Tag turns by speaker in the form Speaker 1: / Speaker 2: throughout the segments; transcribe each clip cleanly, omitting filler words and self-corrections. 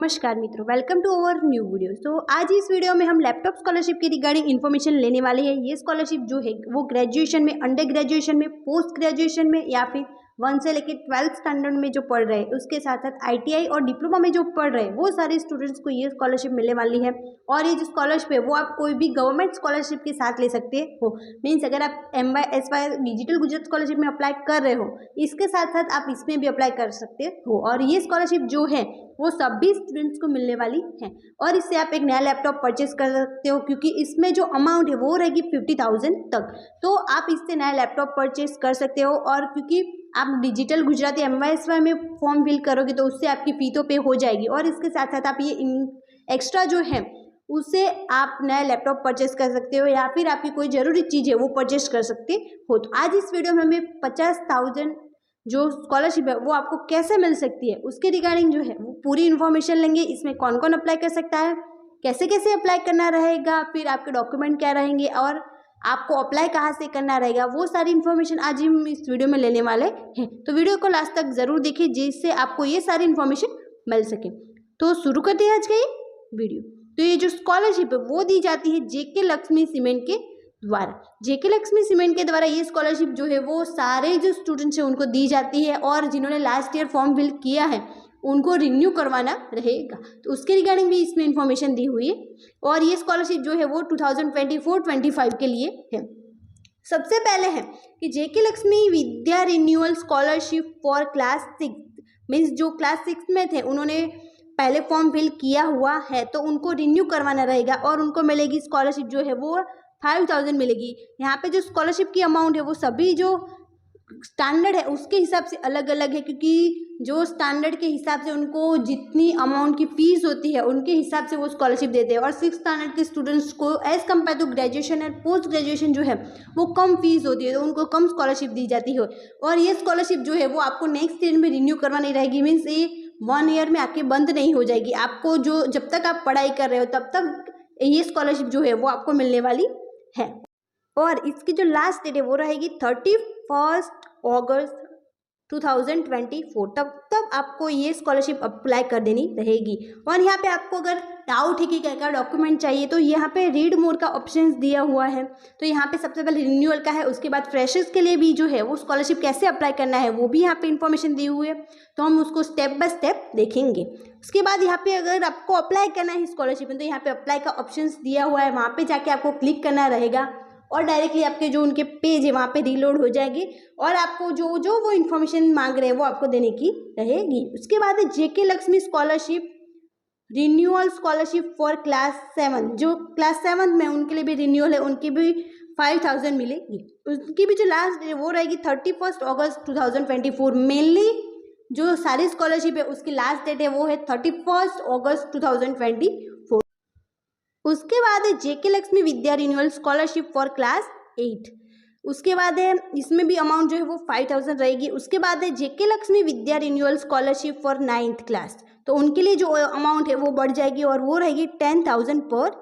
Speaker 1: नमस्कार मित्रों, welcome to our new video. तो आज इस वीडियो में हम लैपटॉप स्कॉलरशिप के रिगार्डिंग इन्फॉर्मेशन लेने वाले हैं। ये स्कॉलरशिप जो है वो ग्रेजुएशन में, अंडर ग्रेजुएशन में, पोस्ट ग्रेजुएशन में या फिर 1 से लेकर 12th स्टैंडर्ड में जो पढ़ रहे हैं, उसके साथ साथ आईटीआई और डिप्लोमा में जो पढ़ रहे हैं वो सारे स्टूडेंट्स को ये स्कॉलरशिप मिलने वाली है। और ये जो स्कॉलरशिप है वो आप कोई भी गवर्नमेंट स्कॉलरशिप के साथ ले सकते हो। मीन्स अगर आप MYSY डिजिटल गुजरात स्कॉलरशिप में अप्लाई कर रहे हो, इसके साथ साथ आप इसमें भी अप्लाई कर सकते हो। और ये स्कॉलरशिप जो है वो सभी स्टूडेंट्स को मिलने वाली है। और इससे आप एक नया लैपटॉप परचेज कर सकते हो, क्योंकि इसमें जो अमाउंट है वो रहेगी 50,000 तक। तो आप इससे नया लैपटॉप परचेज कर सकते हो। और क्योंकि आप डिजिटल गुजराती MYSY में फॉर्म फिल करोगे तो उससे आपकी फी तो पे हो जाएगी, और इसके साथ साथ आप ये एक्स्ट्रा जो है उससे आप नया लैपटॉप परचेस कर सकते हो, या फिर आपकी कोई ज़रूरी चीज़ है वो परचेस कर सकते हो। तो आज इस वीडियो में हमें 50,000 जो स्कॉलरशिप है वो आपको कैसे मिल सकती है उसके रिगार्डिंग जो है वो पूरी इन्फॉर्मेशन लेंगे। इसमें कौन कौन अप्लाई कर सकता है, कैसे कैसे अप्लाई करना रहेगा, फिर आपके डॉक्यूमेंट क्या रहेंगे और आपको अप्लाई कहाँ से करना रहेगा, वो सारी इन्फॉर्मेशन आज हम इस वीडियो में लेने वाले हैं। तो वीडियो को लास्ट तक ज़रूर देखिए, जिससे आपको ये सारी इन्फॉर्मेशन मिल सके। तो शुरू करते हैं आज का ये वीडियो। तो ये जो स्कॉलरशिप है वो दी जाती है जेके लक्ष्मी सीमेंट के द्वारा। जेके लक्ष्मी सीमेंट के द्वारा ये स्कॉलरशिप जो है वो सारे जो स्टूडेंट्स हैं उनको दी जाती है, और जिन्होंने लास्ट ईयर फॉर्म फिल किया है उनको रिन्यू करवाना रहेगा। तो उसके रिगार्डिंग भी इसमें इंफॉर्मेशन दी हुई है। और ये स्कॉलरशिप जो है वो 2024-25 के लिए है। सबसे पहले है कि JK Lakshmi Vidya renewal scholarship for class 6, means जो क्लास 6 में थे उन्होंने पहले फॉर्म फिल किया हुआ है तो उनको रिन्यू करवाना रहेगा, और उनको मिलेगी स्कॉलरशिप जो है वो 5,000 मिलेगी। यहाँ पे जो स्कॉलरशिप की अमाउंट है वो सभी जो स्टैंडर्ड है उसके हिसाब से अलग अलग है, क्योंकि जो स्टैंडर्ड के हिसाब से उनको जितनी अमाउंट की फीस होती है उनके हिसाब से वो स्कॉलरशिप देते हैं। और 6th स्टैंडर्ड के स्टूडेंट्स को as compare to graduation and post graduation जो है वो कम फीस होती है, तो उनको कम स्कॉलरशिप दी जाती है। और ये स्कॉलरशिप जो है वो आपको नेक्स्ट ईयर में रिन्यू करवानी रहेगी। मीन्स ये 1 ईयर में आके बंद नहीं हो जाएगी। आपको जो जब तक आप पढ़ाई कर रहे हो तब तक ये स्कॉलरशिप जो है वो आपको मिलने वाली है। और इसकी जो लास्ट डेट है वो रहेगी 31 अगस्त 2024। तब आपको ये स्कॉलरशिप अप्लाई कर देनी रहेगी। और यहाँ पे आपको अगर डाउट है कि क्या क्या डॉक्यूमेंट चाहिए, तो यहाँ पे रीड मोर का ऑप्शन दिया हुआ है। तो यहाँ पे सबसे पहले रिन्यूअल का है, उसके बाद फ्रेशर्स के लिए भी जो है वो स्कॉलरशिप कैसे अप्लाई करना है वो भी यहाँ पे इन्फॉर्मेशन दी हुई है। तो हम उसको स्टेप बाय स्टेप देखेंगे। उसके बाद यहाँ पे अगर आपको अप्लाई करना है स्कॉलरशिप में, तो यहाँ पे अप्लाई का ऑप्शन दिया हुआ है, वहाँ पे जाके आपको क्लिक करना रहेगा और डायरेक्टली आपके जो उनके पेज है वहाँ पे रीलोड हो जाएगी, और आपको जो जो वो इन्फॉर्मेशन मांग रहे हैं वो आपको देने की रहेगी। उसके बाद है JK Lakshmi scholarship renewal scholarship for class 7, जो क्लास 7 में उनके लिए भी रिन्यूअल है, उनकी भी 5,000 मिलेगी। उनकी भी जो लास्ट डेट वो रहेगी 31 अगस्त 2024। मेनली जो सारी स्कॉलरशिप है उसकी लास्ट डेट है वो है 31 अगस्त 2024। उसके बाद है JK Lakshmi Vidya renewal scholarship for class 8। उसके बाद है इसमें भी अमाउंट जो है वो 5,000 रहेगी। उसके बाद है JK Lakshmi Vidya renewal scholarship for 9th class, तो उनके लिए जो अमाउंट है वो बढ़ जाएगी और वो रहेगी 10,000 पर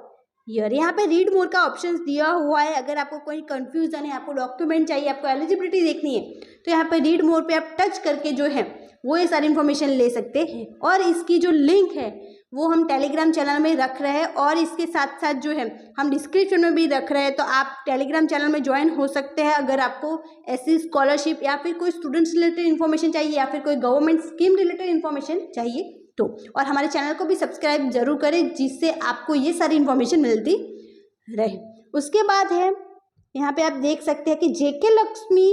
Speaker 1: ईयर। यहाँ पे रीड मोर का ऑप्शन दिया हुआ है। अगर आपको कोई कंफ्यूजन है, आपको डॉक्यूमेंट चाहिए, आपको एलिजिबिलिटी देखनी है, तो यहाँ पे रीड मोर पे आप टच करके जो है वो ये सारी इन्फॉर्मेशन ले सकते हैं। और इसकी जो लिंक है वो हम टेलीग्राम चैनल में रख रहे हैं, और इसके साथ साथ जो है हम डिस्क्रिप्शन में भी रख रहे हैं, तो आप टेलीग्राम चैनल में ज्वाइन हो सकते हैं। अगर आपको ऐसी स्कॉलरशिप या फिर कोई स्टूडेंट्स रिलेटेड इन्फॉर्मेशन चाहिए या फिर कोई गवर्नमेंट स्कीम रिलेटेड इन्फॉर्मेशन चाहिए तो। और हमारे चैनल को भी सब्सक्राइब जरूर करें, जिससे आपको ये सारी इन्फॉर्मेशन मिलती रहे। उसके बाद है यहाँ पे आप देख सकते हैं कि JK Lakshmi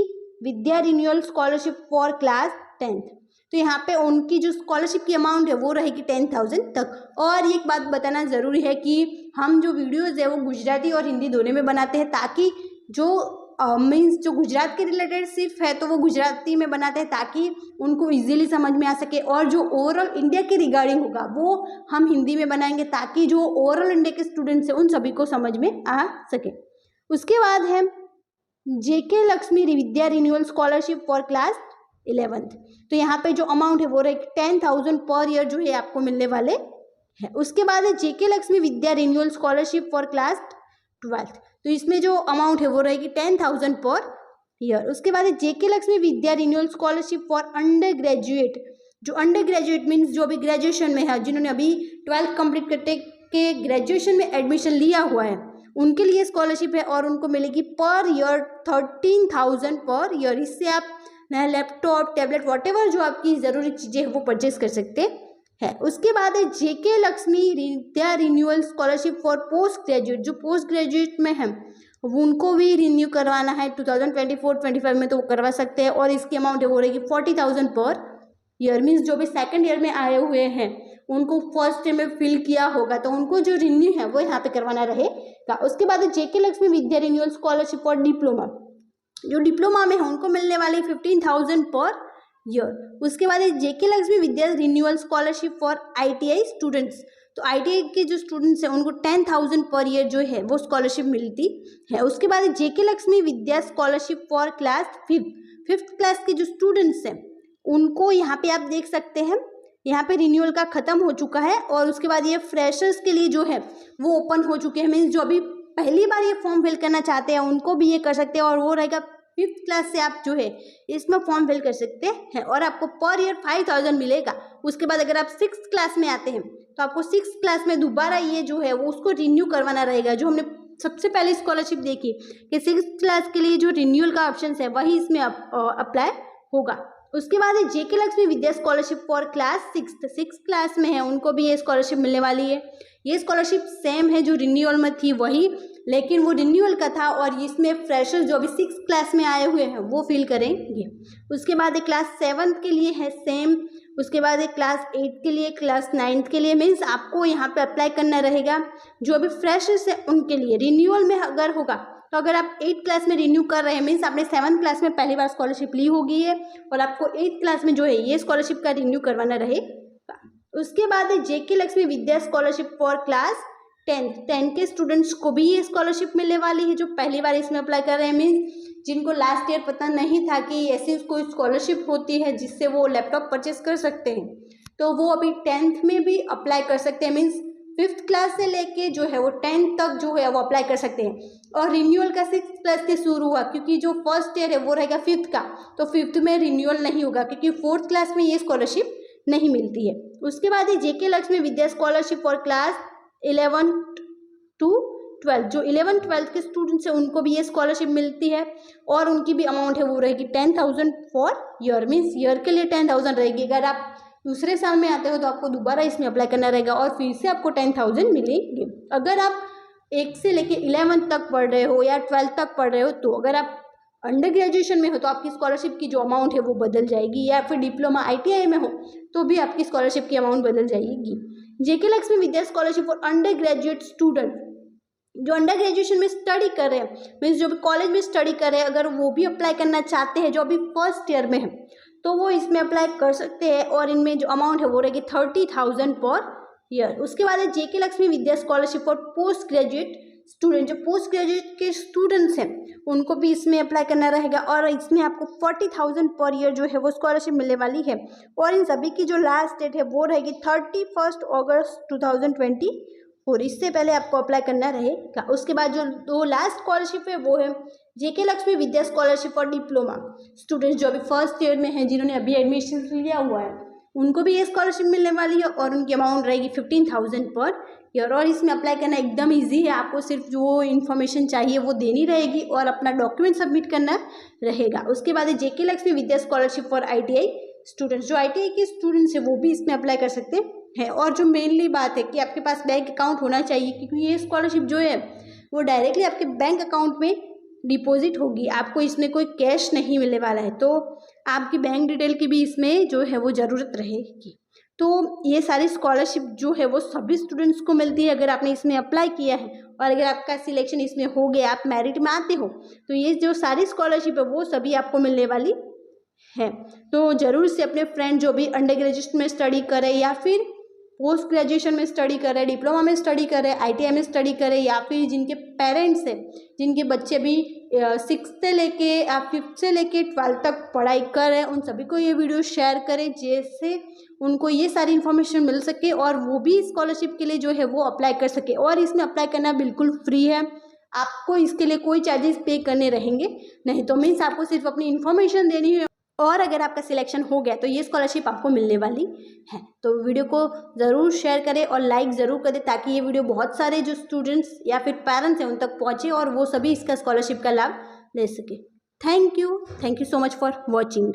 Speaker 1: Vidya renewal scholarship for class 10th, तो यहाँ पे उनकी जो स्कॉलरशिप की अमाउंट है वो रहेगी 10,000 तक। और एक बात बताना ज़रूरी है कि हम जो वीडियोज़ है वो गुजराती और हिंदी दोनों में बनाते हैं, ताकि जो मीन्स जो गुजरात के रिलेटेड सिर्फ है तो वो गुजराती में बनाते हैं ताकि उनको इजीली समझ में आ सके, और जो ओवरऑल इंडिया के रिगार्डिंग होगा वो हम हिंदी में बनाएंगे, ताकि जो ओवरऑल इंडिया के स्टूडेंट्स हैं उन सभी को समझ में आ सके। उसके बाद है JK Lakshmi Vidya renewal scholarship for class 11th, तो यहाँ पे जो अमाउंट है वो 10,000 पर ईयर जो है आपको मिलने वाले हैं। उसके बाद है JK Lakshmi Vidya renewal scholarship for class 12th, तो इसमें जो अमाउंट है वो रहेगी 10,000 पर ईयर। उसके बाद है JK Lakshmi Vidya renewal scholarship for under graduate, जो अंडर ग्रेजुएट मीन्स जो अभी ग्रेजुएशन में है, जिन्होंने अभी 12th कंप्लीट करते के ग्रेजुएशन में एडमिशन लिया हुआ है, उनके लिए स्कॉलरशिप है और उनको मिलेगी पर ईयर 13,000 पर ईयर। इससे आप नया लैपटॉप, टैबलेट, वॉटेवर जो आपकी ज़रूरी चीज़ें हैं वो परचेज कर सकते हैं। उसके बाद है JK Lakshmi Vidya renewal scholarship for post graduate. जो पोस्ट ग्रेजुएट में है उनको भी रिन्यू करवाना है 2024-25 में, तो वो करवा सकते हैं और इसकी अमाउंट है वो रहेगी 40,000 पर ईयर। मीन्स जो भी सेकंड ईयर में आए हुए हैं उनको फर्स्ट ईयर में फिल किया होगा तो उनको जो रिन्यू है वो यहाँ पे करवाना रहेगा। उसके बाद JK Lakshmi Vidya renewal scholarship for diploma. जो डिप्लोमा में है उनको मिलने वाली 15,000 पर ईयर। उसके बाद JK Lakshmi Vidya renewal scholarship for ITI students. तो ITI के जो स्टूडेंट्स हैं उनको 10,000 पर ईयर जो है वो स्कॉलरशिप मिलती है। उसके बाद JK Lakshmi Vidya scholarship for class 5th class के जो स्टूडेंट्स हैं उनको यहाँ पे आप देख सकते हैं, यहाँ पे रिन्यूअल का ख़त्म हो चुका है और उसके बाद ये फ्रेशर्स के लिए जो है वो ओपन हो चुके हैं। मीन्स जो अभी पहली बार ये फॉर्म फिल करना चाहते हैं उनको भी ये कर सकते हैं और वो रहेगा 5th क्लास से आप जो है इसमें फॉर्म फिल कर सकते हैं और आपको पर ईयर 5,000 मिलेगा। उसके बाद अगर आप 6th क्लास में आते हैं तो आपको 6th क्लास में दोबारा ये जो है वो उसको रिन्यू करवाना रहेगा। जो हमने सबसे पहले स्कॉलरशिप देखी कि 6th क्लास के लिए जो रिन्यूअल का ऑप्शन है वही इसमें अप्लाई होगा। उसके बाद JK Lakshmi Vidya scholarship for class 6th class में है उनको भी ये स्कॉलरशिप मिलने वाली है। ये स्कॉलरशिप सेम है जो रिन्यूअल में थी वही, लेकिन वो रिन्यूअल का था और इसमें फ्रेशर जो अभी 6th क्लास में आए हुए हैं वो फिल करेंगे। उसके बाद क्लास 7th के लिए है सेम। उसके बाद क्लास 8 के लिए, क्लास 9th के लिए। मीन्स आपको यहाँ पे अप्लाई करना रहेगा। जो अभी फ्रेशर्स है उनके लिए रिन्यूअल में अगर होगा तो अगर आप 8th क्लास में रिन्यू कर रहे हैं मीन्स आपने 7th क्लास में पहली बार स्कॉलरशिप ली होगी है और आपको 8th क्लास में जो है ये स्कॉलरशिप का रिन्यू करवाना रहेगा। उसके बाद JK Lakshmi Vidya scholarship for class 10th के स्टूडेंट्स को भी ये स्कॉलरशिप मिलने वाली है जो पहली बार इसमें अप्लाई कर रहे हैं। मीन्स जिनको लास्ट ईयर पता नहीं था कि ऐसी कोई स्कॉलरशिप होती है जिससे वो लैपटॉप परचेस कर सकते हैं, तो वो अभी 10th में भी अप्लाई कर सकते हैं। मीन्स 5th क्लास से लेके जो है वो 10th तक जो है वो अप्लाई कर सकते हैं। और रिन्यूअल का 6th क्लास से शुरू हुआ क्योंकि जो फर्स्ट ईयर है वो रहेगा 5th का, तो 5th में रिन्यूअल नहीं होगा क्योंकि 4th क्लास में ये स्कॉलरशिप नहीं मिलती है। उसके बाद ये जेके Lakshmi Vidya scholarship for class 11 to 12। जो 11-12 के स्टूडेंट्स हैं उनको भी ये स्कॉलरशिप मिलती है और उनकी भी अमाउंट है वो रहेगी 10,000 फॉर ईयर। मीन्स ईयर के लिए 10,000 रहेगी। अगर आप दूसरे साल में आते हो तो आपको दोबारा इसमें अप्लाई करना रहेगा और फिर से आपको 10,000 मिलेंगे। अगर आप 1 से लेके 11 तक पढ़ रहे हो या 12 तक पढ़ रहे हो, तो अगर आप अंडर ग्रेजुएशन में हो तो आपकी स्कॉलरशिप की जो अमाउंट है वो बदल जाएगी, या फिर डिप्लोमा ITI में हो तो भी आपकी स्कॉलरशिप की अमाउंट बदल जाएगी। JK Lakshmi Vidya scholarship for under graduate student. जो अंडर ग्रेजुएशन में स्टडी कर रहे हैं मीन्स जो भी कॉलेज में स्टडी कर रहे हैं, अगर वो भी अप्लाई करना चाहते हैं जो अभी फर्स्ट ईयर में है तो वो इसमें अप्लाई कर सकते हैं और इनमें जो अमाउंट है वो रहेगी 30,000 पर ईयर। उसके बाद है JK Lakshmi Vidya scholarship for post graduate student. जो पोस्ट ग्रेजुएट के स्टूडेंट्स हैं उनको भी इसमें अप्लाई करना रहेगा और इसमें आपको 40,000 पर ईयर जो है वो स्कॉलरशिप मिलने वाली है और इन सभी की जो लास्ट डेट है वो रहेगी 31 अगस्त 2024। इससे पहले आपको अप्लाई करना रहेगा। उसके बाद जो दो लास्ट स्कॉलरशिप है वो है JK Lakshmi Vidya scholarship for diploma students जो अभी फर्स्ट ईयर में हैं, जिन्होंने अभी एडमिशन लिया हुआ है, उनको भी ये स्कॉलरशिप मिलने वाली है और उनकी अमाउंट रहेगी 15,000 पर ईयर। और इसमें अप्लाई करना एकदम इजी है। आपको सिर्फ जो इन्फॉर्मेशन चाहिए वो देनी रहेगी और अपना डॉक्यूमेंट सबमिट करना रहेगा। उसके बाद JK Lakshmi Vidya scholarship for ITI students. जो ITI के स्टूडेंट्स हैं वो भी इसमें अप्लाई कर सकते हैं। और जो मेनली बात है कि आपके पास बैंक अकाउंट होना चाहिए, क्योंकि ये स्कॉलरशिप जो है वो डायरेक्टली आपके बैंक अकाउंट में डिपॉजिट होगी। आपको इसमें कोई कैश नहीं मिलने वाला है, तो आपकी बैंक डिटेल की भी इसमें जो है वो ज़रूरत रहेगी। तो ये सारी स्कॉलरशिप जो है वो सभी स्टूडेंट्स को मिलती है अगर आपने इसमें अप्लाई किया है और अगर आपका सिलेक्शन इसमें हो गया, आप मेरिट में आते हो, तो ये जो सारी स्कॉलरशिप है वो सभी आपको मिलने वाली है। तो ज़रूर से अपने फ्रेंड जो भी अंडर ग्रेजुएशन में स्टडी करे या फिर पोस्ट ग्रेजुएशन में स्टडी कर रहे हैं, डिप्लोमा में स्टडी कर रहे हैं, ITI में स्टडी कर रहे हैं, या फिर जिनके पेरेंट्स हैं जिनके बच्चे भी 6th से लेके या 5th से लेके 12th तक पढ़ाई कर रहे हैं, उन सभी को ये वीडियो शेयर करें जैसे उनको ये सारी इन्फॉर्मेशन मिल सके और वो भी स्कॉलरशिप के लिए जो है वो अप्लाई कर सके। और इसमें अप्लाई करना बिल्कुल फ्री है, आपको इसके लिए कोई चार्जेस पे करने रहेंगे नहीं। तो मीन्स आपको सिर्फ अपनी इन्फॉर्मेशन देनी है और अगर आपका सिलेक्शन हो गया तो ये स्कॉलरशिप आपको मिलने वाली है। तो वीडियो को ज़रूर शेयर करें और लाइक ज़रूर करें ताकि ये वीडियो बहुत सारे जो स्टूडेंट्स या फिर पेरेंट्स हैं उन तक पहुँचे और वो सभी इसका स्कॉलरशिप का लाभ ले सके। Thank you so much for watching.